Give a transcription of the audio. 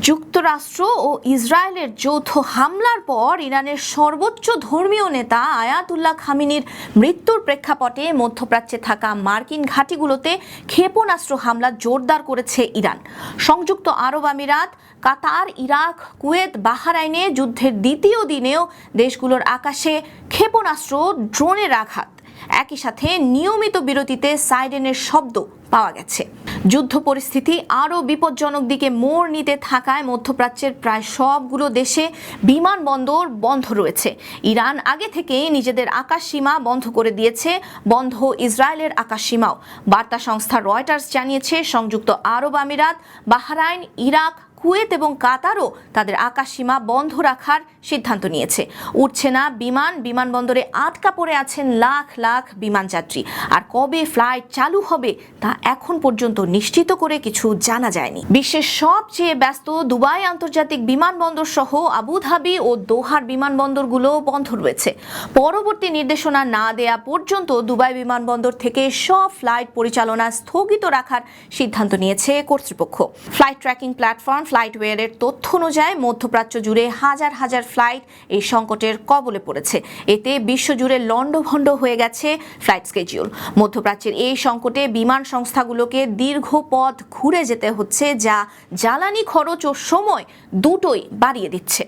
যুক্তরাষ্ট্র ও ইসরায়েলের যৌথ হামলার পর ইরানের সর্বোচ্চ ধর্মীয় নেতা আয়াতুল্লাহ খামেনির মৃত্যুর প্রেক্ষাপটে মধ্যপ্রাচ্যে থাকা মার্কিন ঘাঁটিগুলোতে ক্ষেপণাস্ত্র হামলা জোরদার করেছে ইরান। সংযুক্ত আরব আমিরাত, কাতার, ইরাক, কুয়েত, বাহরাইনে যুদ্ধের দ্বিতীয় দিনেও দেশগুলোর আকাশে ক্ষেপণাস্ত্র, ড্রোনের আঘাত, একই সাথে নিয়মিত বিরতিতে সাইরেনের শব্দ পাওয়া গেছে। যুদ্ধ পরিস্থিতি আরও বিপজ্জনক দিকে মোড় নিতে থাকায় মধ্যপ্রাচ্যের প্রায় সবগুলো দেশে বিমানবন্দর বন্ধ রয়েছে। ইরান আগে থেকেই নিজেদের আকাশ সীমা বন্ধ করে দিয়েছে, বন্ধ ইসরায়েলের আকাশ সীমাও। বার্তা সংস্থা রয়টার্স জানিয়েছে, সংযুক্ত আরব আমিরাত, বাহরাইন, ইরাক, কুয়েত এবং কাতারও তাদের আকাশ সীমা বন্ধ রাখার সিদ্ধান্ত নিয়েছে। উঠছে না বিমান, বিমানবন্দরে আটকা পড়ে আছেন লাখ লাখ বিমানযাত্রী। আর কবে ফ্লাইট চালু হবে তা এখন পর্যন্ত নিশ্চিত করে কিছু জানা যায়নি। বিশ্বের সবচেয়ে ব্যস্ত দুবাই আন্তর্জাতিক বিমানবন্দর সহ আবুধাবি ও দোহার বিমানবন্দরগুলো বন্ধ রয়েছে। পরবর্তী নির্দেশনা না দেয়া পর্যন্ত দুবাই বিমানবন্দর থেকে সব ফ্লাইট পরিচালনা স্থগিত রাখার সিদ্ধান্ত নিয়েছে কর্তৃপক্ষ। ফ্লাইট ট্র্যাকিং প্ল্যাটফর্ম ফ্লাইটওয়েরের তথ্য অনুযায়ী মধ্যপ্রাচ্য জুড়ে হাজার হাজার ফ্লাইট এই সংকটের কবলে পড়েছে। এতে বিশ্বজুড়ে লন্ডভন্ড হয়ে গেছে ফ্লাইট স্কেডিউল। মধ্যপ্রাচ্যের এই সংকটে বিমান সংস্থাগুলোকে দীর্ঘ পথ ঘুরে যেতে হচ্ছে, যা জ্বালানি খরচ ও সময় দুটোই বাড়িয়ে দিচ্ছে।